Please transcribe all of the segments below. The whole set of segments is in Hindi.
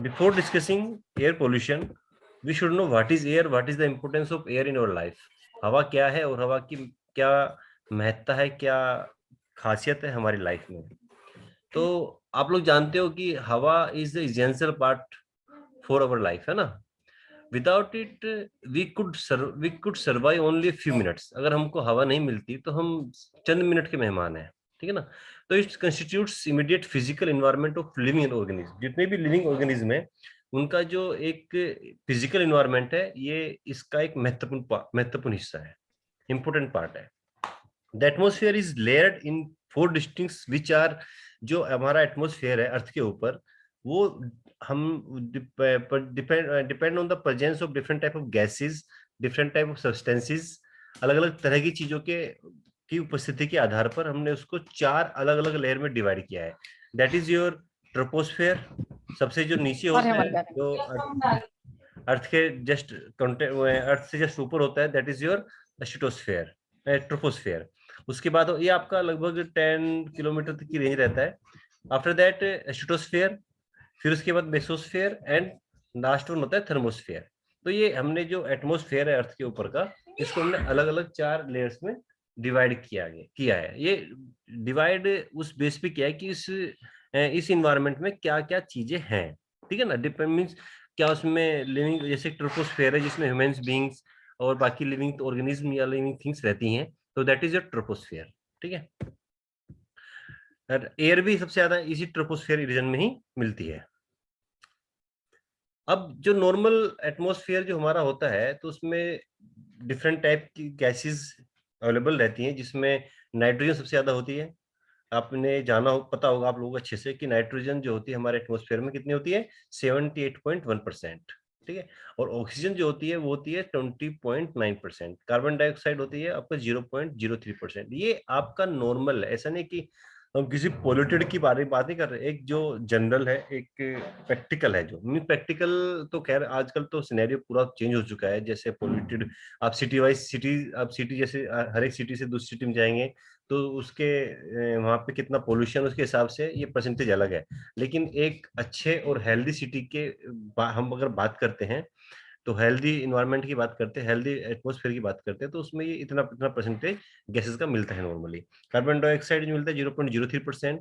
Before discussing air pollution, we should know what is air, what is the importance of air in our life. हवा क्या है और हवा की क्या महत्ता है, क्या खासियत है हमारी लाइफ में. तो आप लोग जानते हो कि हवा is the essential part for our life, है ना. Without it we could survive only few minutes. अगर हमको हवा नहीं मिलती तो हम चंद मिनट के मेहमान हैं, ठीक है ना. तो it constitutes immediate physical environment of living organism. जितने भी लिविंग ऑर्गेनिज्म है उनका जो एक फिजिकल एनवायरनमेंट है, ये इसका एक महत्वपूर्ण हिस्सा है, इंपॉर्टेंट पार्ट है. The atmosphere is layered in 4 distinct which are. जो हमारा एटमोसफियर है अर्थ के ऊपर, वो हम depend on the presence of different type of gases, different type of substances. अलग अलग तरह की चीजों के की उपस्थिति के आधार पर हमने उसको 4 अलग अलग लेयर में डिवाइड किया है. That is your troposphere. सबसे जो नीचे होता है, जो अर्थ के जस्ट अर्थ से जस्ट ऊपर होता है, that is your stratosphere, troposphere. उसके बाद ये आपका लगभग 10 किलोमीटर तक की रेंज रहता है. आफ्टर दैट स्ट्रेटोस्फेयर, फिर उसके बाद मेसोस्फेयर एंड लास्ट वन होता है थर्मोस्फेयर. तो ये हमने जो एटमोस्फेयर है अर्थ के ऊपर का, इसको हमने अलग अलग 4 लेयर्स में डिवाइड किया है. ये डिवाइड उस बेस पे किया है कि इस इन्वायरमेंट में क्या क्या चीजें हैं, ठीक है ना. डिपेंड मीन्स क्या उसमें लिविंग, जैसे ट्रोपोस्फेयर है जिसमें ह्यूमंस बीइंग्स और बाकी लिविंग ऑर्गेनिज्म या लिविंग थिंग्स रहती हैं, तो दैट इज योर ट्रोपोस्फेयर, ठीक है. एयर भी सबसे ज्यादा इसी ट्रोपोस्फेयर रीजन में ही मिलती है. अब जो नॉर्मल एटमॉस्फेयर जो हमारा होता है, तो उसमें डिफरेंट टाइप की गैसेस अवेलेबल रहती हैं, जिसमें नाइट्रोजन सबसे ज्यादा होती है. आपने पता होगा आप लोगों को अच्छे से कि नाइट्रोजन जो होती है हमारे एटमॉस्फेयर में कितनी होती है, 78.1%, ठीक है. और ऑक्सीजन जो होती है वो होती है 20.9%. कार्बन डाइऑक्साइड होती है आपका 0.03%. ये आपका नॉर्मल है. ऐसा नहीं कि हम किसी पोल्यूटेड की बात नहीं कर रहे. एक जो जनरल है, एक प्रैक्टिकल है. जो मीन प्रैक्टिकल तो खैर आजकल तो सिनेरियो पूरा चेंज हो चुका है. जैसे पोल्यूटेड, आप सिटी वाइज सिटी जैसे हर एक सिटी से दूसरी सिटी में जाएंगे तो उसके वहां पे कितना पोल्यूशन, उसके हिसाब से ये परसेंटेज अलग है. लेकिन एक अच्छे और हेल्दी सिटी के हम अगर बात करते हैं, तो हेल्दी इन्वायरमेंट की बात करते हैं, हेल्दी एटमोस्फेयर की बात करते हैं, तो उसमें ये इतना इतना परसेंटेज गैसेस का मिलता है नॉर्मली. कार्बन डाइऑक्साइड जो मिलता है 0.03%,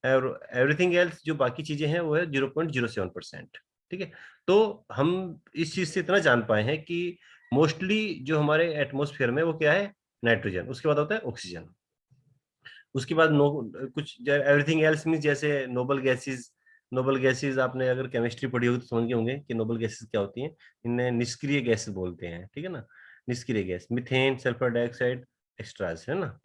और एवरीथिंग एल्स जो बाकी चीजें हैं वो है 0.07%, ठीक है. तो हम इस चीज से इतना जान पाए हैं कि मोस्टली जो हमारे एटमोस्फेयर में वो क्या है, नाइट्रोजन. उसके बाद होता है ऑक्सीजन. उसके बाद कुछ एवरीथिंग एल्स मीन जैसे नोबल गैसेस आपने अगर केमिस्ट्री पढ़ी होगी तो समझ गए होंगे कि नोबल गैसेस क्या होती हैं. इन्हें निष्क्रिय गैस बोलते हैं, ठीक है ना. निष्क्रिय gas, methane, sulphur dioxide, extras, है ना.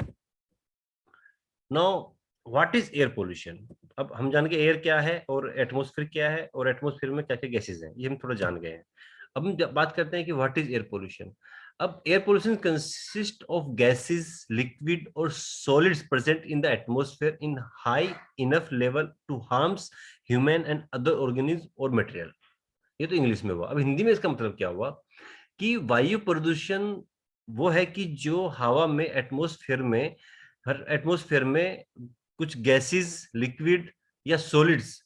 Now what is air pollution. अब हम जान गए एयर क्या है और एटमॉस्फेयर क्या है और एटमॉस्फेयर में क्या क्या गैसेज हैं, ये हम थोड़ा जान गए हैं. अब हम बात करते हैं कि व्हाट इज एयर पोल्यूशन. अब air pollution consist of gases, liquid और solids present in the atmosphere in high enough level to harms human and other organism और मटेरियल. ये तो इंग्लिश में हुआ. अब हिंदी में इसका मतलब क्या हुआ कि वायु प्रदूषण वो है कि जो हवा में, एटमॉस्फेयर में कुछ गैसेस, लिक्विड या सॉलिड्स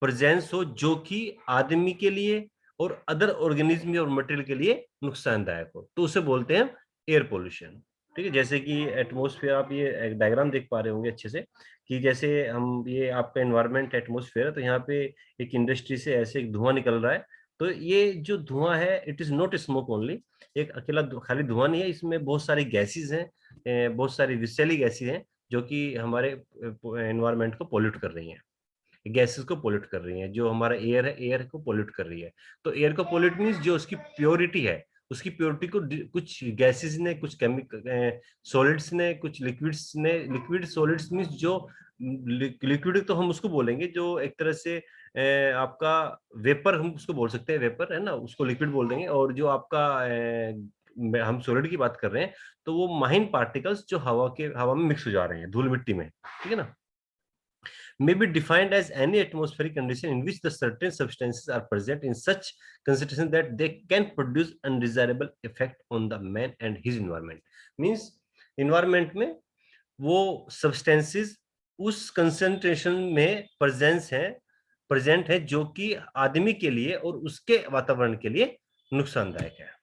प्रेजेंस हो, जो कि आदमी के लिए और अदर ऑर्गेनिज्म और मटेरियल के लिए नुकसानदायक हो, तो उसे बोलते हैं एयर पोल्यूशन, ठीक है. जैसे कि एटमॉस्फेयर, आप ये एक डायग्राम देख पा रहे होंगे अच्छे से, कि जैसे हम, ये आपका एनवायरनमेंट एटमॉस्फेयर है, तो यहाँ पे एक इंडस्ट्री से ऐसे एक धुआं निकल रहा है. तो ये जो धुआं है, it is not smoke only. एक अकेला खाली धुआं नहीं है, इसमें बहुत सारी गैसेस हैं, बहुत सारी विषैली गैसेस हैं जो कि हमारे एनवायरनमेंट को पोल्यूट कर रही हैं. गैसेस को पोल्यूट कर रही हैं. जो हमारा एयर है, एयर को पोल्यूट कर रही है. तो एयर को पोल्यूट मीन्स जो उसकी प्योरिटी है, उसकी प्योरिटी को कुछ गैसेस ने, कुछ केमिकल सॉलिड्स ने, कुछ लिक्विड्स ने. लिक्विड सॉलिड्स मीन्स जो लिक्विड तो हम उसको बोलेंगे जो एक तरह से आपका वेपर, हम उसको बोल सकते हैं, वेपर है ना, उसको लिक्विड बोल देंगे. और जो आपका हम सॉलिड की बात कर रहे हैं, तो वो माइन पार्टिकल्स जो हवा में मिक्स हो जा रहे हैं, धूल मिट्टी में, ठीक है ना. May be defined as any atmospheric condition in which the certain substances are present in such concentration that they can produce undesirable effect on the man and his environment. Means environment में वो substances उस concentration में presence है प्रेजेंट है जो कि आदमी के लिए और उसके वातावरण के लिए नुकसानदायक है।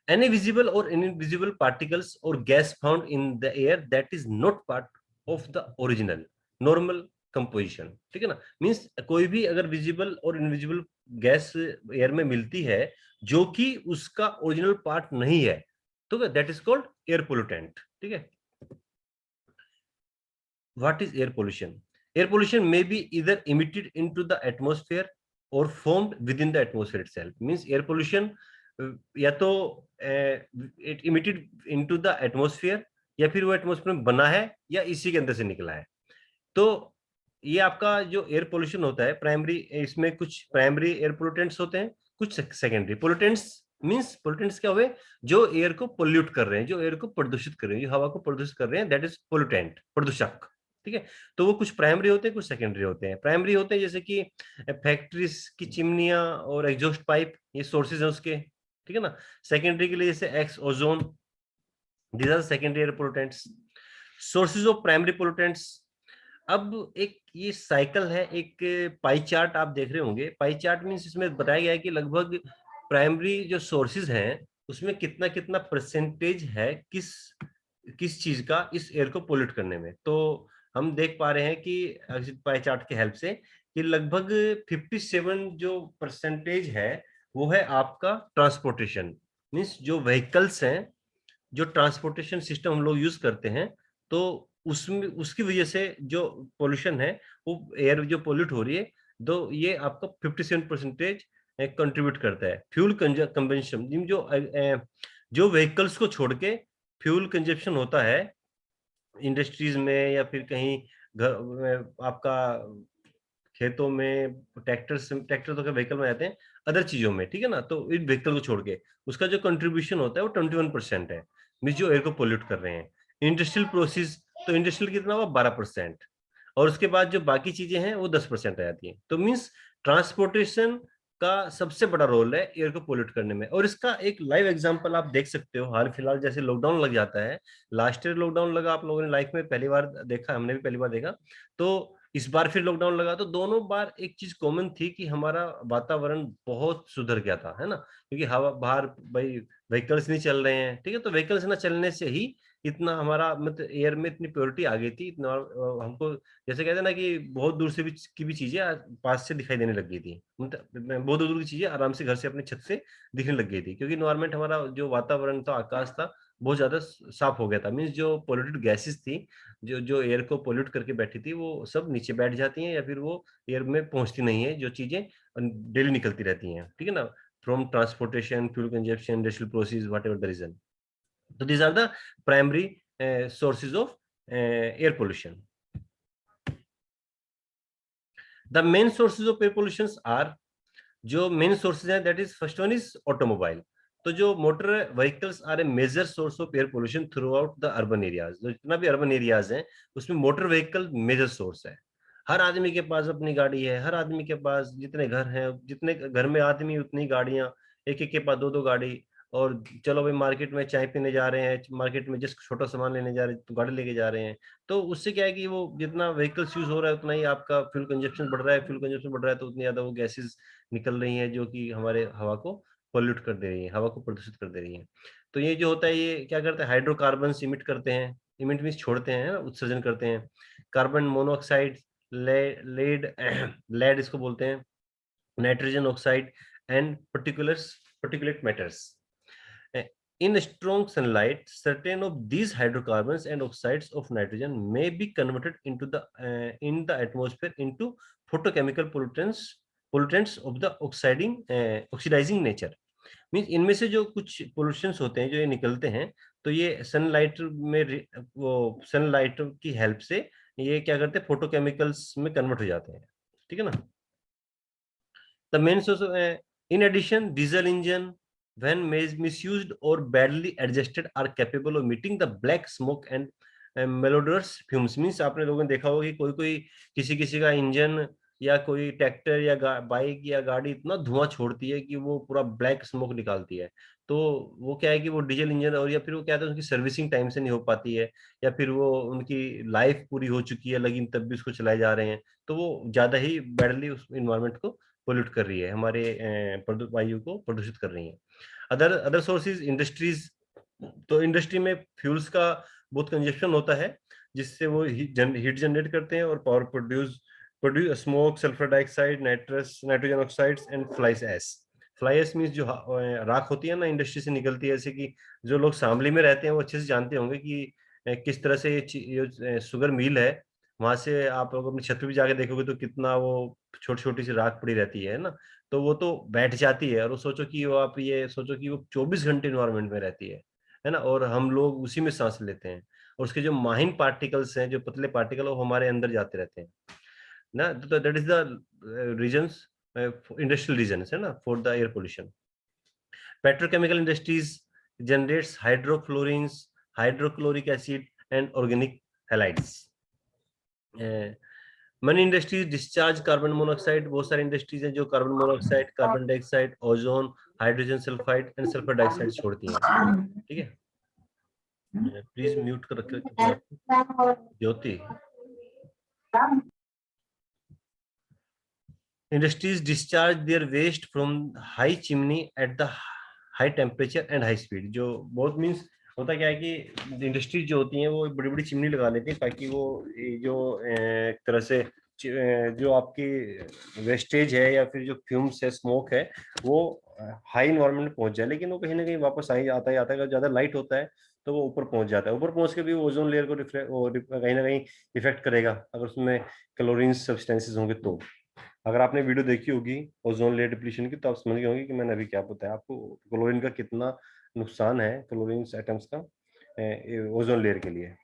Any visible or invisible particles or gas found in the air that is not part of the original normal composition, ठीक है ना, मीन्स कोई भी अगर विजिबल और इनविजिबल गैस एयर में मिलती है जो कि उसका ओरिजिनल पार्ट नहीं है, तो that is called air pollutant. ठीक है। What is air pollution? Air pollution may be either emitted into the atmosphere or formed within the atmosphere itself. Means air pollution या तो it emitted into the atmosphere या फिर वो एटमोस्फेयर में बना है या इसी के अंदर से निकला है। तो ये आपका जो एयर पोल्यूशन होता है प्राइमरी, इसमें कुछ प्राइमरी एयर पोल्यूटेंट्स होते हैं, कुछ सेकेंडरी पोल्यूटेंट्स। मींस पोल्यूटेंट्स क्या हुए? जो एयर को पोल्यूट कर रहे हैं, जो एयर को प्रदूषित कर रहे हैं, जो हवा को प्रदूषित कर रहे हैं, दैट इज पोल्यूटेंट, प्रदूषक। ठीक है। तो वो कुछ प्राइमरी होते हैं, कुछ सेकेंडरी होते हैं। प्राइमरी होते हैं जैसे कि फैक्ट्रीज की चिमनियां और एग्जॉस्ट पाइप, ये सोर्सेज हैं उसके। ठीक है ना। सेकेंडरी के लिए जैसे X, ozone, these are secondary air pollutants. Sources of primary pollutants. अब एक ये साइकिल है, एक पाई चार्ट आप देख रहे होंगे। पाई चार्ट मींस इसमें बताया गया है कि लगभग प्राइमरी जो सोर्सेज हैं उसमें कितना कितना परसेंटेज है किस किस चीज का इस एयर को पोल्यूट करने में। तो हम देख पा रहे हैं कि पाई चार्ट के हेल्प से कि लगभग 57 जो परसेंटेज है वो है आपका ट्रांसपोर्टेशन। मींस जो व्हीकल्स हैं, जो ट्रांसपोर्टेशन सिस्टम हम लोग यूज करते हैं, तो उसमें उसकी वजह से जो पोल्यूशन है, वो एयर जो पोल्यूट हो रही है, तो ये आपका 57% कंट्रीब्यूट करता है। फ्यूल कंजम्पशन, जो व्हीकल्स को छोड़ के फ्यूल कंजप्शन होता है इंडस्ट्रीज में या फिर कहीं घर आपका खेतों में, ट्रैक्टर तो व्हीकल में आते हैं, अदर चीजों में। ठीक है ना। तो इन व्हीकल को छोड़ के उसका जो कंट्रीब्यूशन होता है वो 21% है, मीन जो एयर को पोल्यूट कर रहे हैं। इंडस्ट्रियल प्रोसेस, तो इंडस्ट्रियल कितना हुआ? 12%। और उसके बाद जो बाकी चीजें हैं वो 10% आ जाती हैं। तो मीन्स ट्रांसपोर्टेशन का सबसे बड़ा रोल है एयर को पोल्यूट करने में। और इसका एक लाइव एग्जांपल आप देख सकते हो। हाल फिलहाल जैसे लॉकडाउन लग जाता है, लास्ट ईयर लॉकडाउन लगा, आप लोगों ने लाइफ में पहली बार देखा, हमने भी पहली बार देखा। तो इस बार फिर लॉकडाउन लगा, तो दोनों बार एक चीज कॉमन थी कि हमारा वातावरण बहुत सुधर गया था, है ना, क्योंकि हवा बाहर भाई व्हीकल्स नहीं चल रहे हैं। ठीक है। तो व्हीकल्स ना चलने से ही इतना हमारा मतलब एयर में इतनी प्योरिटी आ गई थी, इतना हमको जैसे कहते हैं ना कि बहुत दूर से भी की भी चीजें पास से दिखाई देने लग गई थी। मतलब बहुत दूर दूर की चीजें आराम से घर से अपने छत से दिखने लग गई थी, क्योंकि इन्वायरमेंट हमारा जो वातावरण था, आकाश था, बहुत ज्यादा साफ हो गया था। मीन्स जो पोल्यूटेड गैसेस थी, जो जो एयर को पोल्यूट करके बैठी थी, वो सब नीचे बैठ जाती हैं या फिर वो एयर में पहुंचती नहीं है, जो चीजें डेली निकलती रहती हैं। ठीक है ना। From transportation, fuel consumption, industrial process, whatever the reason. So these are the primary sources of air pollution. The main sources of air pollution are, जो मेन सोर्सेज हैं, that is first one is automobile. तो जो motor vehicles are a major source of air pollution throughout the urban areas. जो जितना भी अर्बन एरियाज हैं उसमें मोटर व्हीकल मेजर सोर्स है। हर आदमी के पास अपनी गाड़ी है, हर आदमी के पास जितने घर हैं, जितने घर में आदमी उतनी गाड़ियां, एक एक के पास दो दो गाड़ी। और चलो भाई मार्केट में चाय पीने जा रहे हैं, मार्केट में जस्ट छोटा सामान लेने जा रहे हैं तो गाड़ी लेके जा रहे हैं। तो उससे क्या है कि वो जितना व्हीकल्स यूज हो रहा है उतना ही आपका फ्यूल कंजप्शन बढ़ रहा है। फ्यूल कंजप्शन बढ़ रहा है तो उतनी ज्यादा वो गैसेस निकल रही हैं जो कि हमारे हवा को पोल्यूट कर दे रही है, हवा को प्रदूषित कर दे रही है। तो ये जो होता है, ये क्या करते हैं? हाइड्रोकार्बन इमिट करते हैं। इमिट मीन्स छोड़ते हैं ना, उत्सर्जन करते हैं। कार्बन मोनोऑक्साइड, लेड लेड इसको बोलते हैं, nitrogen oxide and particulate matters. In strong sunlight, certain of these hydrocarbons and oxides of nitrogen may be converted into the in the atmosphere into photochemical pollutants of the oxidizing nature. Means इनमें से जो कुछ पोल्यूशंस होते हैं जो ये निकलते हैं, तो ये सनलाइट में वो सनलाइट की हेल्प से ये क्या करते हैं? फोटोकेमिकल्स में कन्वर्ट हो जाते हैं। ठीक है ना। The main source of, in addition, diesel engine, when misused or badly adjusted, are capable of emitting the black smoke and malodorous fumes. Means आपने लोगों ने देखा होगा कि कोई कोई किसी किसी का इंजन या कोई ट्रैक्टर या बाइक या गाड़ी इतना धुआं छोड़ती है कि वो पूरा ब्लैक स्मोक निकालती है। तो वो क्या है कि वो डीजल इंजन, और या फिर वो क्या है, उनकी सर्विसिंग टाइम से नहीं हो पाती है, या फिर वो उनकी लाइफ पूरी हो चुकी है लेकिन तब भी उसको चलाए जा रहे हैं, तो वो ज्यादा ही बैडली उस इन्वायरमेंट को पोल्यूट कर रही है, हमारे वायु को प्रदूषित कर रही है। अदर अदर सोर्सेज इंडस्ट्रीज, तो इंडस्ट्री में फ्यूल्स का बहुत कंजप्शन होता है, जिससे वो हीट जनरेट करते हैं और power produce smoke, sulphur dioxide, nitrogen oxides and fly ash. Fly ash means जो राख होती है ना इंडस्ट्री से निकलती है, जैसे कि जो लोग शामली में रहते हैं वो अच्छे से जानते होंगे कि किस तरह से ये शुगर मिल है, वहां से आप लोग अपनी छत पे भी जाके देखोगे तो कितना वो छोटी छोटी सी राख पड़ी रहती है ना। तो वो तो बैठ जाती है, और वो सोचो कि वो आप ये सोचो कि वो 24 घंटे इन्वायरमेंट में रहती है ना, और हम लोग उसी में सांस लेते हैं, और उसके जो माहिन पार्टिकल्स हैं, जो पतले पार्टिकल, वो हमारे अंदर जाते रहते हैं ना। तो that is the reasons, industrial reasons है ना, for the air pollution. Petrochemical industries generates hydrofluorines, hydrochloric acid and organic halides. Many industries discharge carbon monoxide, बहुत सारी इंडस्ट्रीज हैं जो carbon monoxide, carbon dioxide, ozone, hydrogen sulphide and sulphur dioxide छोड़ती हैं। ठीक है, प्लीज म्यूट कर रखें अपने आप को। ज्योति, industries discharge their waste from high chimney at the high temperature and high speed। जो बहुत मीन्स होता क्या है कि इंडस्ट्रीज जो होती हैं वो बड़ी बड़ी चिमनी लगा लेती हैं, ताकि वो ये जो एक तरह से जो आपकी वेस्टेज है या फिर जो फ्यूम्स है, स्मोक है, वो हाई इन्वायरमेंट में पहुंच जाए, लेकिन वो कहीं ना कहीं वापस आ ही आता ही आता है। अगर ज्यादा लाइट होता है तो वो ऊपर पहुंच जाता है, ऊपर पहुंच के भी ओजोन लेयर को कहीं ना कहीं इफेक्ट करेगा, अगर उसमें क्लोरीन सब्सटेंसेस होंगे तो। अगर आपने वीडियो देखी होगी ओजोन लेयर डिप्लीशन की, तो आप समझ गए होंगे कि मैंने अभी क्या बताया आपको, क्लोरीन का कितना नुकसान है, क्लोरीन एटम्स का ओजोन लेयर के लिए।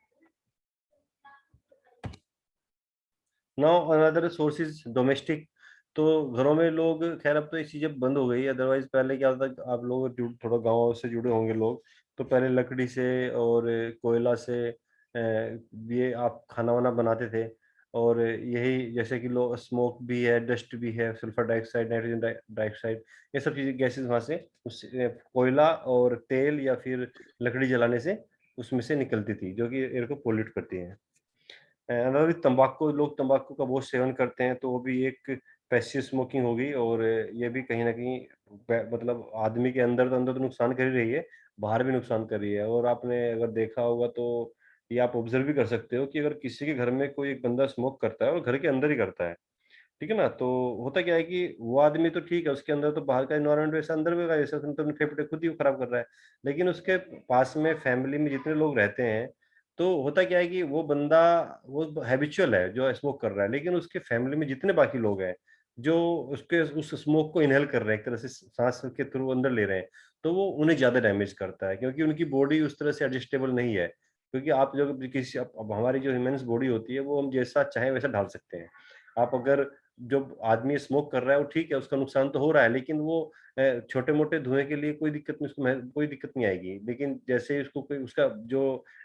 नाउ अनदर सोर्सेज डोमेस्टिक, तो घरों में लोग, खैर अब तो ये चीजें बंद हो गई, अदरवाइज पहले क्या होता था, आप लोग थोड़ा गाँव से जुड़े होंगे लोग, तो पहले लकड़ी से और कोयला से ये आप खाना वाना बनाते थे। और यही जैसे कि लो स्मोक भी है, डस्ट भी है, सल्फर डाइऑक्साइड, नाइट्रोजन डाइऑक्साइड, ये सब चीजें गैसेस वहां से उस कोयला और तेल या फिर लकड़ी जलाने से उसमें से निकलती थी, जो कि एयर को पोल्यूट करती है। अगर तंबाकू, लोग तंबाकू का बहुत सेवन करते हैं, तो वो भी एक पैसिव स्मोकिंग हो गई, और ये भी कहीं ना कहीं मतलब आदमी के अंदर तो नुकसान कर ही रही है, बाहर भी नुकसान कर रही है। और आपने अगर देखा होगा तो ये आप ऑब्जर्व भी कर सकते हो कि अगर किसी के घर में कोई एक बंदा स्मोक करता है और घर के अंदर ही करता है, ठीक है ना, तो होता क्या है कि वो आदमी तो ठीक है, उसके अंदर तो बाहर का एनवायरनमेंट वैसा अंदर भी वैसा, तो अपने फेफड़े खुद ही खराब कर रहा है, लेकिन उसके पास में फैमिली में जितने लोग रहते हैं, तो होता क्या है कि वो बंदा, वो हैबिचुअल है जो स्मोक कर रहा है, लेकिन उसके फैमिली में जितने बाकी लोग हैं जो उसके उस स्मोक को इनहेल कर रहे हैं, एक तरह से सांस के थ्रू अंदर ले रहे हैं, तो वो उन्हें ज्यादा डैमेज करता है, क्योंकि उनकी बॉडी उस तरह से एडजस्टेबल नहीं है। क्योंकि आप जो किसी अब हमारी जो ह्यूमन्स बॉडी होती है, वो हम जैसा चाहे वैसा ढाल सकते हैं। आप अगर, जो आदमी स्मोक कर रहा है वो ठीक है, उसका नुकसान तो हो रहा है, लेकिन वो छोटे मोटे धुएं के लिए कोई दिक्कत नहीं, उसको कोई दिक्कत नहीं आएगी, लेकिन जैसे ही उसको कोई उसका जो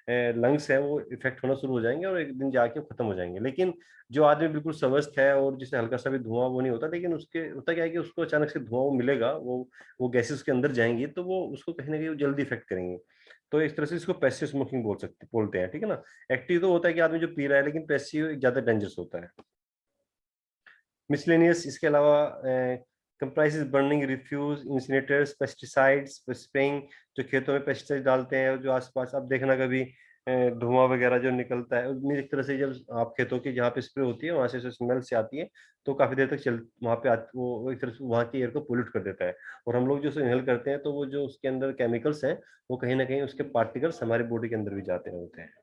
लंग्स है वो इफेक्ट होना शुरू हो जाएंगे, और एक दिन जाके वो खत्म हो जाएंगे। लेकिन जो आदमी बिल्कुल स्वस्थ है और जिसे हल्का सा भी धुआं वो नहीं होता, लेकिन उसके होता क्या है कि उसको अचानक से धुआं वो मिलेगा, वो गैसेस उसके अंदर जाएंगी, तो वो उसको कहीं ना कहीं वो जल्दी इफेक्ट करेंगे। तो इस तरह से इसको पैसिव स्मोकिंग बोलते हैं, ठीक है ना। एक्टिव तो होता है कि आदमी जो पी रहा है, लेकिन पैसिव ज्यादा डेंजरस होता है। मिसलेनियस इसके अलावा comprises burning refuse, incinerators, pesticides, spraying, जो खेतों में पेस्टिसाइड डालते हैं, जो आसपास आप देखना कभी धुआं वगैरह जो निकलता है, उसमें एक तरह से जब आप खेतों की जहाँ पे स्प्रे होती है वहां से स्मेल से आती है, तो काफी देर तक चल वहां पे वो एक तरह से वहाँ की एयर को पोल्यूट कर देता है। और हम लोग जो इनहेल करते हैं, तो वो जो उसके अंदर केमिकल्स हैं, वो कहीं ना कहीं उसके पार्टिकल्स हमारी बॉडी के अंदर भी जाते हैं होते हैं।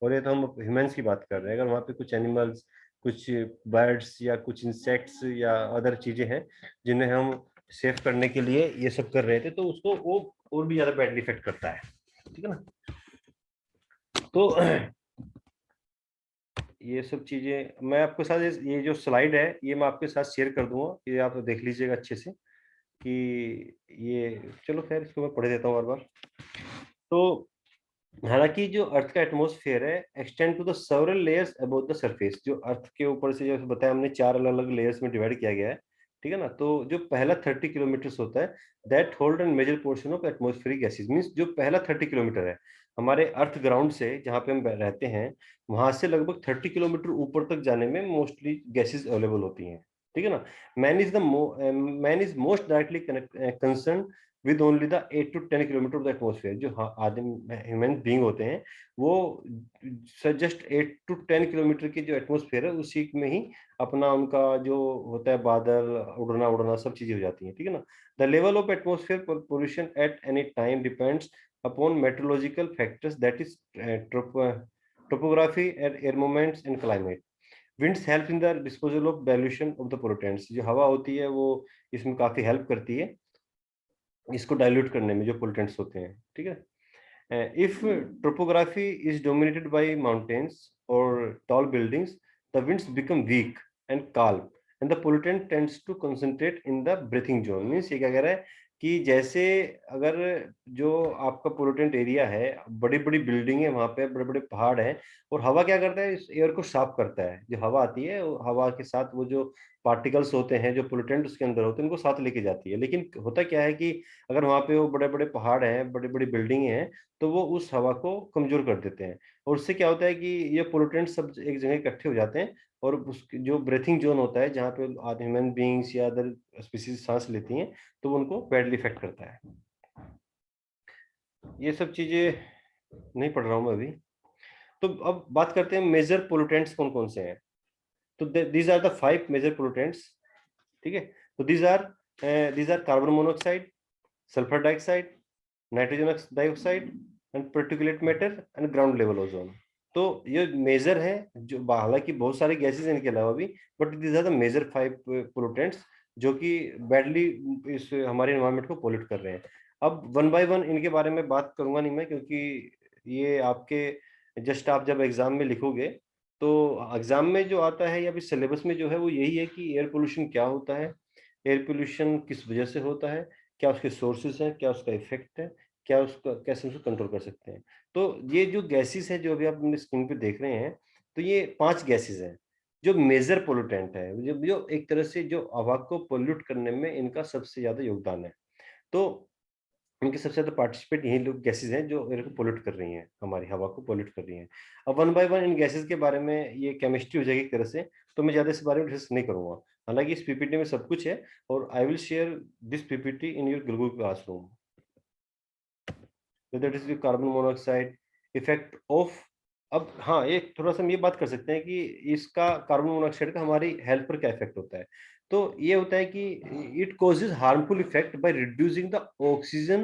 और ये तो हम ह्यूमंस की बात कर रहे हैं, अगर वहाँ पे कुछ एनिमल्स, कुछ बर्ड्स या कुछ इंसेक्ट्स या अदर चीजें हैं जिन्हें हम सेव करने के लिए ये सब कर रहे थे, तो उसको वो और भी ज्यादा बैडली इफेक्ट करता है, ठीक है ना। तो ये सब चीजें मैं आपके साथ, ये जो स्लाइड है ये मैं आपके साथ शेयर कर दूंगा, ये आप देख लीजिएगा अच्छे से कि ये, चलो खैर इसको मैं पढ़ देता हूँ बार बार। तो हालांकि जो अर्थ का एटमॉस्फेयर है extend to the several layers about the surface, जो अर्थ के ऊपर से जो बताया हमने 4 अलग अलग लेयर्स में डिवाइड किया गया है, ठीक है ना। तो जो पहला 30 किलोमीटर होता है that hold and major portion of atmospheric gases, means जो पहला 30 किलोमीटर है हमारे अर्थ ग्राउंड से जहाँ पे हम रहते हैं, वहां से लगभग 30 किलोमीटर ऊपर तक जाने में मोस्टली गैसेस अवेलेबल होती हैं, ठीक है ना। Man is most directly concern with only the 8 to 10 kilometre of the atmosphere. जो आदमी ह्यूमन बीइंग होते हैं वो जस्ट 8 to 10 किलोमीटर की जो एटमॉस्फेयर है उसी में ही अपना उनका जो होता है बादल उड़ना उड़ना सब चीजें हो जाती हैं, ठीक है ना। The level of atmosphere pollution at any time depends upon metrological factors that is topography and air moments and climate. Winds help in the disposal of dilution of the pollutants. जो हवा होती है वो इसमें काफी हेल्प करती है इसको डाइल्यूट करने में, जो पोल्यूटेंट्स होते हैं, ठीक है। If topography is dominated by mountains और tall buildings, the winds become weak and calm and the pollutant tends to concentrate in the breathing zone. Means ये क्या कह रहा है कि जैसे अगर जो आपका पोल्यूटेंट एरिया है, बड़ी बड़ी बिल्डिंग है वहां पे, बड़े बड़े पहाड़ हैं, और हवा क्या करता है इस एयर को साफ करता है। जो हवा आती है हवा के साथ वो जो पार्टिकल्स होते हैं जो पोल्यूटेंट उसके अंदर होते हैं उनको साथ लेके जाती है। लेकिन होता क्या है कि अगर वहाँ पे वो बड़े बड़े पहाड़ हैं, बड़ी बड़ी बिल्डिंग हैं, तो वो उस हवा को कमजोर कर देते हैं। और उससे क्या होता है कि ये पोल्यूटेंट सब एक जगह इकट्ठे हो जाते हैं, और उसकी जो ब्रीथिंग जोन होता है जहाँ पे ह्यूमन बींग्स या अदर स्पीसीज सांस लेती हैं, तो वो उनको बैडली इफेक्ट करता है। ये सब चीजें नहीं पढ़ रहा हूँ मैं अभी। तो अब बात करते हैं मेजर पोल्यूटेंट्स कौन कौन से हैं। तो these are the 5 major pollutants, ठीक है। तो these are carbon monoxide, sulphur dioxide, nitrogen dioxide and particulate matter and ground level ozone. तो ये मेजर है, जो हालांकि बहुत सारे गैसेस हैं इनके अलावा भी, but these are the major 5 pollutants जो कि बैडली इस हमारे एनवायरनमेंट को पोल्यूट कर रहे हैं। अब वन बाय वन इनके बारे में बात करूंगा नहीं मैं, क्योंकि ये आपके जस्ट आप जब एग्जाम में लिखोगे तो एग्जाम में जो आता है या फिर सिलेबस में जो है वो यही है कि एयर पोल्यूशन क्या होता है, एयर पोल्यूशन किस वजह से होता है, क्या उसके सोर्सेज हैं, क्या उसका इफेक्ट है, क्या उसका कैसे उसको कंट्रोल कर सकते हैं। तो ये जो गैसेस है जो अभी आप अपने स्क्रीन पे देख रहे हैं, तो ये 5 गैसेस हैं जो मेजर पोल्यूटेंट है, जो एक तरह से जो हवा को पोल्यूट करने में इनका सबसे ज्यादा योगदान है। तो इनके सबसे ज्यादा पार्टिसिपेट यही लोग गैसेस हैं जो एयर को पोल्यूट कर रही हैं, हमारी हवा को पोल्यूट कर रही हैं। अब one by one in gases के बारे में ये केमिस्ट्री हो जाएगी एक तरह से, तो मैं ज्यादा इस बारे में डिस्कस नहीं करूंगा। हालांकि इस पीपीटी में सब कुछ है, और I will share this PPT in your Google classroom. That is carbon monoxide effect of. अब हाँ, ये थोड़ा सा हम ये बात कर सकते हैं कि इसका कार्बन मोनोऑक्साइड का हमारी हेल्थ पर क्या इफेक्ट होता है। तो ये होता है कि it causes harmful effect by reducing the oxygen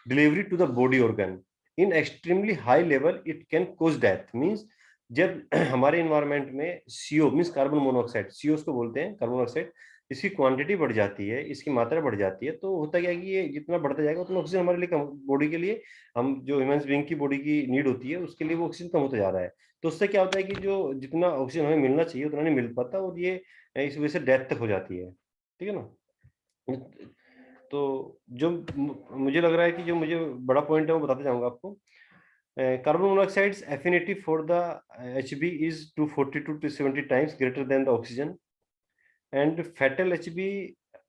delivery to the body organ in extremely high level, it can cause death. Means जब हमारे इन्वायरमेंट में CO means carbon monoxide, CO उसको बोलते हैं कार्बन मोनोऑक्साइड, इसकी क्वांटिटी बढ़ जाती है, इसकी मात्रा बढ़ जाती है, तो होता क्या है कि ये जितना बढ़ता जाएगा उतना ऑक्सीजन हमारे लिए बॉडी के लिए, हम जो ह्यूमन बीइंग की बॉडी की नीड होती है उसके लिए वो ऑक्सीजन कम होता जा रहा है। तो उससे क्या होता है कि जो जितना ऑक्सीजन हमें मिलना चाहिए उतना नहीं मिल पाता, और ये इस वजह से डेथ तक हो जाती है, ठीक है ना। तो जो मुझे लग रहा है कि जो मुझे बड़ा पॉइंट है वो बताते जाऊंगा आपको। Carbon monoxides affinity for the HB is 240 to 270 times greater than the oxygen, and fatal HB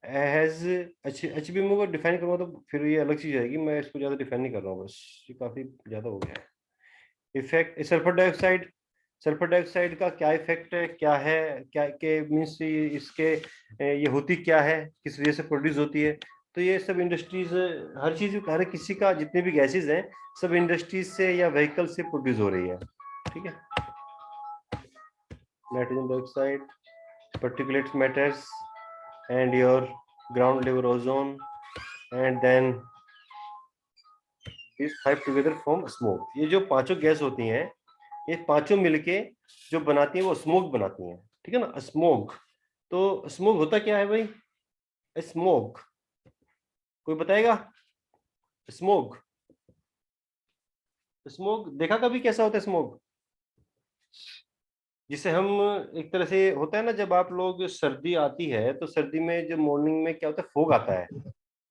has, HB में डिफाइन करूंगा तो फिर ये अलग चीज आएगी, मैं इसको ज्यादा डिफाइन नहीं कर रहा हूँ, बस ये काफी ज्यादा हो गया है। Effect sulphur dioxide, sulphur dioxide का क्या इफेक्ट है, क्या है, क्या के मीन्स इसके ये होती क्या है, किस वजह से प्रोड्यूस होती है। तो ये सब इंडस्ट्रीज, हर चीज, हर किसी का जितने भी गैसेज हैं सब इंडस्ट्रीज से या व्हीकल से प्रोड्यूस हो रही है, ठीक है। Nitrogen dioxide, particulate matters and your ground level ozone, and then these 5 together form smoke। ये जो पांचों गैस होती हैं ये पांचों मिलके जो बनाती हैं वो स्मोक बनाती हैं, ठीक है ना, स्मोक। तो स्मोक होता क्या है भाई, स्मोक कोई बताएगा? स्मोक, स्मोक देखा कभी कैसा होता है स्मोक? जिसे हम एक तरह से होता है ना, जब आप लोग सर्दी आती है तो सर्दी में जब मॉर्निंग में क्या होता है फोग आता है,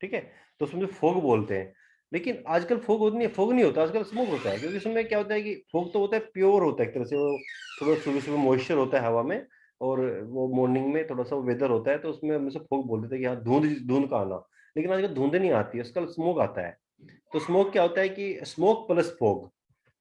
ठीक है, तो उसमें जो फोग बोलते हैं, लेकिन आजकल फॉग होती नहीं, फॉग नहीं होता आजकल, स्मोक होता है। क्योंकि उसमें क्या होता है कि फॉग तो होता है प्योर होता है एक तरह से, वो थोड़ा सुबह सुबह मॉइस्चर होता है हवा में, और वो मॉर्निंग में थोड़ा सा वेदर होता है, तो उसमें हम उसे फॉग बोल देते हैं कि हाँ धुंध धुंध का आना। लेकिन आजकल धुंध नहीं आती है, उसका स्मोक आता है। तो स्मोक क्या होता है कि स्मोक प्लस फॉग,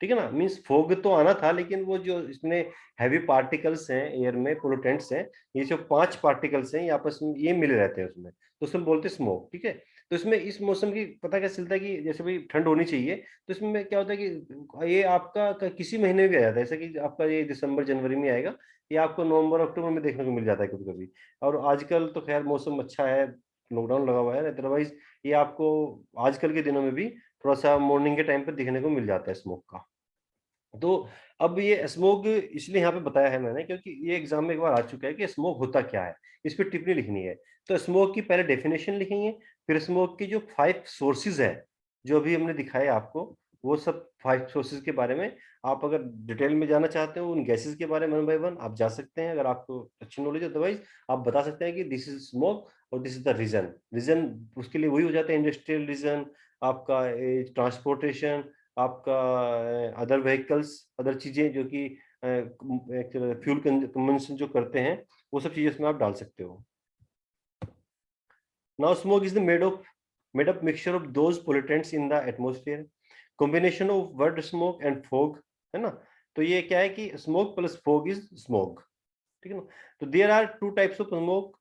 ठीक है ना, मीन्स फॉग तो आना था, लेकिन वो जो इसमें हैवी पार्टिकल्स हैं एयर में, पोल्यूटेंट्स हैं, ये जो 5 पार्टिकल्स हैं ये आपस में ये मिले रहते हैं उसमें, तो उसमें बोलते हैं स्मोक, ठीक है। तो इसमें इस मौसम की पता कैसे चलता है कि जैसे भाई ठंड होनी चाहिए, तो इसमें क्या होता है कि ये आपका किसी महीने में भी आ जाता है, जैसे कि आपका ये दिसंबर जनवरी में आएगा, ये आपको नवंबर अक्टूबर में देखने को मिल जाता है कभी कभी। और आजकल तो खैर मौसम अच्छा है, लॉकडाउन लगा हुआ है, अदरवाइज ये आपको आजकल के दिनों में भी थोड़ा सा मॉर्निंग के टाइम पर दिखने को मिल जाता है स्मोक का। तो अब ये स्मोग इसलिए यहाँ पे बताया है मैंने, क्योंकि ये एग्जाम में एक बार आ चुका है कि स्मोग होता क्या है, इस पे टिप्पणी लिखनी है। तो स्मोग की पहले डेफिनेशन लिखेंगे, फिर स्मोग की जो 5 सोर्सेज है, जो अभी हमने दिखाए आपको, वो सब 5 सोर्सेज के बारे में आप अगर डिटेल में जाना चाहते हो, उन गैसेस के बारे में 1 बाय 1 आप जा सकते हैं, अगर आपको अच्छी नॉलेज है। अदरवाइज आप बता सकते हैं कि दिस इज स्मोक और this is the reason. Reason उसके लिए वही हो जाता है, इंडस्ट्रियल रीजन, आपका ट्रांसपोर्टेशन, आपका अदर व्हीकल्स, अदर चीजें जो कि फ्यूल कंजम्पशन जो करते हैं, वो सब चीजें इसमें आप डाल सकते हो। Now smoke is the made up mixture of those pollutants in the atmosphere, combination of word smoke and fog, है ना। तो ये क्या है कि smoke plus fog is smoke, ठीक है ना। तो there are two types of smoke,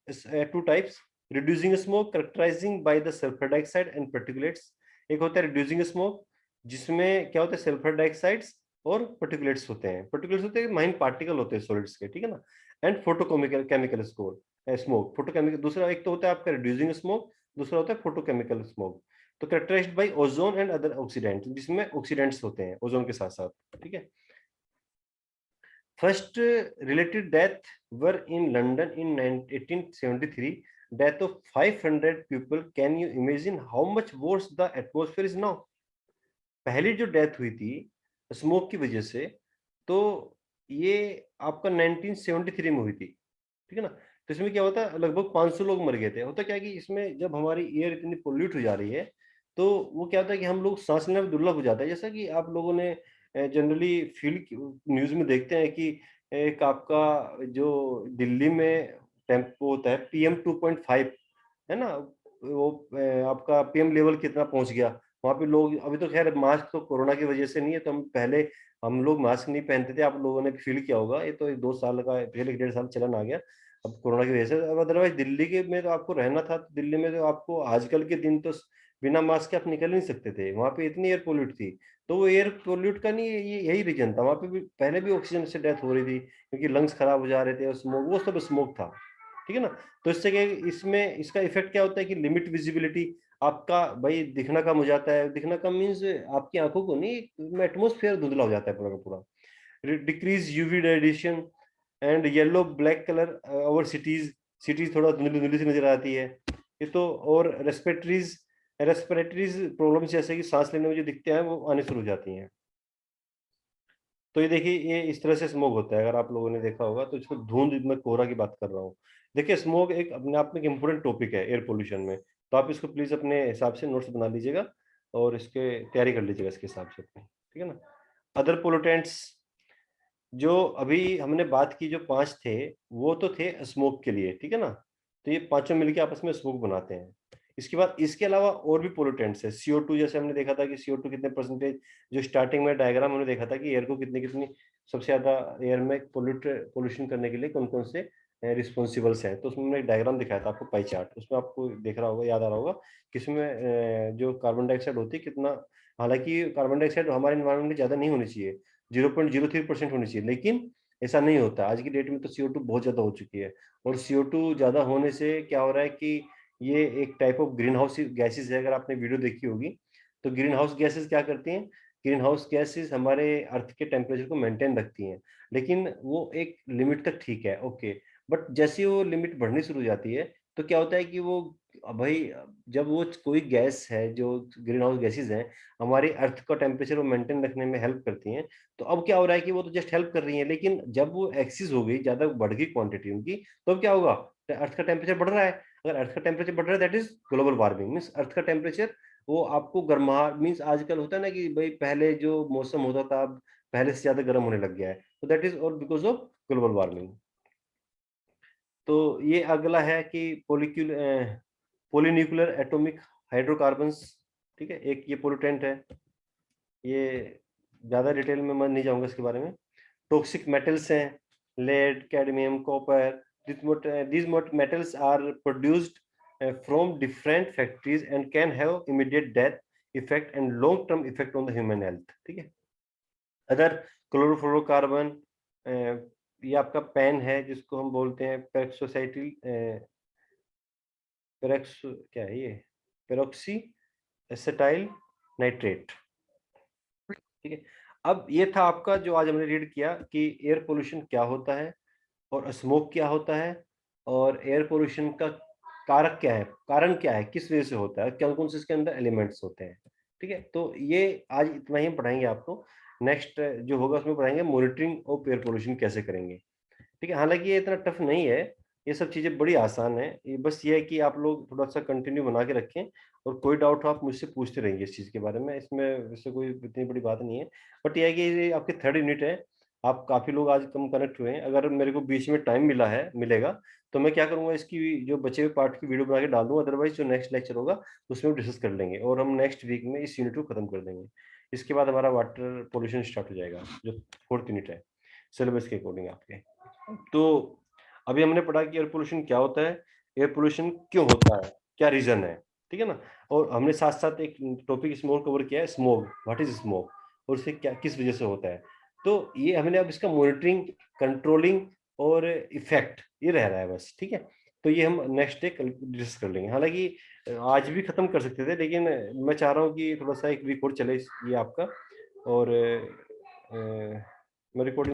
two types, reducing smoke characterising by the sulphur dioxide and particulates. एक होता है रिड्यूसिंग स्मोक, जिसमें क्या होता है सल्फर डाइऑक्साइड्स और पार्टिकुलेट्स होते हैं, पार्टिकुलेट्स होते हैं माइन पार्टिकल होते हैं सॉलिड्स के, ठीक है ना। And photochemical chemical smoke, photochemical दूसरा, एक तो होता है आपका रिड्यूसिंग स्मोक, दूसरा होता है फोटोकेमिकल स्मोक। तो characterised by ozone and other oxidant, जिसमें ऑक्सीडेंट्स होते हैं ओजोन के साथ साथ, ठीक है। First related death were in London in 1873, death of 500 people. Can you imagine how much worse the atmosphere is now? पहली जो डेथ हुई थी स्मोक की वजह से, तो ये आपका 1973 में हुई थी, ठीक है ना। तो इसमें क्या होता है, लगभग 500 लोग मर गए थे। होता क्या है कि इसमें जब हमारी एयर इतनी पोल्यूट हो जा रही है, तो वो क्या होता है कि हम लोग सांस लेना भी दुर्लभ हो जाता है। जैसा कि आप लोगों ने जनरली फील न्यूज में देखते हैं कि एक आपका जो दिल्ली में टेम्पो होता है PM2.5, है ना, वो आपका PM लेवल कितना पहुंच गया वहां पे। लोग अभी तो खैर मास्क तो कोरोना की वजह से नहीं है, तो हम लोग मास्क नहीं पहनते थे, आप लोगों ने फील किया होगा, ये तो 2 साल का, पहले 1.5 साल चलन आ गया अब कोरोना की वजह से। अब अदरवाइज दिल्ली के में तो आपको रहना था, तो दिल्ली में तो आपको आजकल के दिन तो बिना मास्क के आप निकल नहीं सकते थे, वहां पे इतनी एयर पोल्यूट थी। तो वो एयर पोल्यूट का नहीं, ये यही रीजन था, वहां पे भी पहले भी ऑक्सीजन से डेथ हो रही थी, क्योंकि लंग्स खराब हो जा रहे थे, और स्मोक, वो सब स्मोक था, ठीक है ना। तो इससे क्या, इसमें इसका इफेक्ट क्या होता है कि लिमिट विजिबिलिटी, आपका भाई दिखना कम हो जाता है। दिखना कम मीन्स आपकी आंखों को नहीं, एटमोस्फेयर धुंधला हो जाता है पूरा का पूरा। Decrease UV radiation and yellow black colour over cities, cities थोड़ा धुंधली धुंधली सी नजर आती है ये तो। और रेस्पिरेटरीज प्रॉब्लम जैसे कि सांस लेने में जो दिखते हैं वो आने शुरू हो जाती हैं। तो ये देखिए, ये इस तरह से स्मोक होता है, अगर आप लोगों ने देखा होगा तो। इसको धुंध, मैं कोहरा की बात कर रहा हूँ। देखिए स्मोक एक अपने आप में एक इम्पोर्टेंट टॉपिक है एयर पोल्यूशन में, तो आप इसको प्लीज अपने हिसाब से नोट्स बना लीजिएगा, और इसके तैयारी कर लीजिएगा इसके हिसाब से अपनी, ठीक है ना। अदर पोल्यूटेंट्स जो अभी हमने बात की, जो 5 थे, वो तो थे स्मोक के लिए, ठीक है ना। तो ये पांचों मिलके आपस में स्मोक बनाते हैं। इसके बाद इसके अलावा और भी पोल्यूटेंट्स है, CO2, जैसे हमने देखा था कि CO2 कितने परसेंटेज, जो स्टार्टिंग में डायग्राम हमने देखा था कि एयर को कितनी कितनी सबसे ज्यादा एयर में पोल्यूशन करने के लिए कौन कौन से रिस्पॉन्सिबल्स हैं। तो उसमें हमने एक डायग्राम दिखाया था आपको, पाई चार्ट, उसमें आपको देख रहा होगा, याद आ रहा होगा कि इसमें जो कार्बन डाइऑक्साइड होती है कितना, हालांकि कार्बन डाइऑक्साइड हमारे इन्वायरमेंट में ज्यादा नहीं होनी चाहिए, 0.03% होनी चाहिए, लेकिन ऐसा नहीं होता। आज की डेट में तो CO2 बहुत ज्यादा हो चुकी है, और CO2 ज्यादा होने से क्या हो रहा है कि ये एक type of green house gases है। अगर आपने वीडियो देखी होगी, तो ग्रीन हाउस गैसेज क्या करती हैं, ग्रीन हाउस गैसेज हमारे अर्थ के टेम्परेचर को मेंटेन रखती हैं, लेकिन वो एक लिमिट तक ठीक है, ओके। बट जैसे वो लिमिट बढ़नी शुरू हो जाती है, तो क्या होता है कि वो, भाई जब वो कोई गैस है, जो ग्रीन हाउस गैसेज हैं, हमारी अर्थ का टेम्परेचर वो मेंटेन रखने में हेल्प करती हैं। तो अब क्या हो रहा है कि वो तो जस्ट हेल्प कर रही है, लेकिन जब वो एक्सिस हो गई, ज्यादा बढ़ गई क्वांटिटी उनकी, तो अब क्या होगा, अर्थ का टेम्परेचर बढ़ रहा है। अगर अर्थ का टेम्परेचर बढ़ रहा है, that is global warming, means earth का टेम्परेचर वो आपको गर्माहट मीन्स आजकल होता है ना कि भाई पहले जो मौसम होता था अब पहले से ज़्यादा गर्म होने लग गया है। तो that is all because of global warming. तो ये अगला है कि पॉलीन्यूक्लियर एटॉमिक हाइड्रोकार्बन्स, ठीक है? एक ये पोल्यूटेंट है, ये ज़्यादा डिटेल में मैं नहीं जाऊँगा इसके बारे में। टॉक्सिक मेटल्स हैं, lead, cadmium, copper. These metals are produced from different factories and can have immediate death effect and long-term effect on the human health. ठीक है? अदर क्लोरोफ्लोरोकार्बन, ये आपका पेन है जिसको हम बोलते हैं पेरोक्सोसाइटिल पेरोक्स क्या है ये? पेरोक्सी एसिटाइल नाइट्रेट, ठीक है? अब ये था आपका जो आज हमने रीड किया कि एयर पोल्यूशन क्या होता है और स्मोक क्या होता है और एयर पोल्यूशन का कारक क्या है, कारण क्या है, किस वजह से होता है, कौन-कौन से इसके अंदर एलिमेंट्स होते हैं, ठीक है? तो ये आज इतना ही हम पढ़ाएँगे आपको। नेक्स्ट जो होगा उसमें पढ़ाएँगे मॉनिटरिंग ऑफ एयर पोल्यूशन कैसे करेंगे। ठीक है, हालाँकि ये इतना टफ नहीं है, ये सब चीज़ें बड़ी आसान हैं। ये बस ये है कि आप लोग थोड़ा-सा कंटिन्यू बना के रखें और कोई डाउट हो आप मुझसे पूछते रहिए इस चीज़ के बारे में, इसमें वैसे कोई इतनी बड़ी बात नहीं है। बट ये है कि ये आपकी 3rd यूनिट है, आप काफ़ी लोग आज कम कनेक्ट हुए हैं, अगर मेरे को बीच में टाइम मिलेगा, तो मैं क्या करूँगा इसकी जो बचे हुए पार्ट की वीडियो बना के डाल दूँगा, अदरवाइज़ जो नेक्स्ट लेक्चर होगा, उसमें डिस्कस कर लेंगे और हम नेक्स्ट वीक में इस यूनिट को खत्म कर देंगे। इसके बाद हमारा वाटर पॉल्यूशन स्टार्ट हो जाएगा, जो 4th यूनिट है, सिलेबस के अकॉर्डिंग आपके। तो अभी हमने पढ़ा कि एयर पोल्यूशन क्या होता है, एयर पोल्यूशन क्यों होता है, क्या रीज़न है, ठीक है ना? और हमने साथ-साथ एक टॉपिक इसमें और कवर किया है स्मॉग, व्हाट इज़ स्मॉग और इसे क्या किस वजह से होता है। तो ये हमने अब इसका मॉनिटरिंग, कंट्रोलिंग और इफ़ेक्ट ये रह रहा है बस, ठीक है? तो ये हम नेक्स्ट डे कल डिस्कस कर लेंगे। हालाँकि आज भी खत्म कर सकते थे लेकिन मैं चाह रहा हूँ कि थोड़ा-सा 1 वीक और चले ये आपका और मैं रिकॉर्डिंग